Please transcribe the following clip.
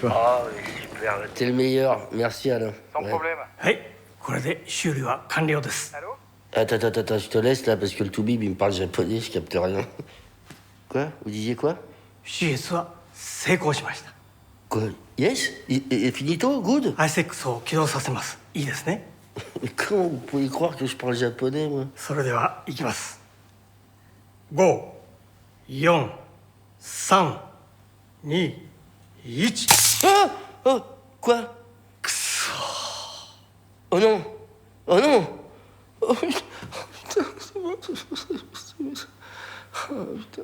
pas. Ah oui, super, t'es le meilleur. Merci Alain. Sans problème. はい、これで修理は完了です。 Allô? Attends, je te laisse là parce que le Toubib il me parle japonais, je capte rien. Quoi? Vous disiez quoi? 手術は成功しました。 Quoi? Yes? Finito? Good? アイセックスを起動させます。いいですね。 Mais comment vous pouvez croire que je parle japonais, moi? それでは行きます。5、4、3、2、1。 Ah! Oh! Quoi? Oh non! Oh non! Oh putain! Oh putain! C'est bon, c'est bon. Oh putain!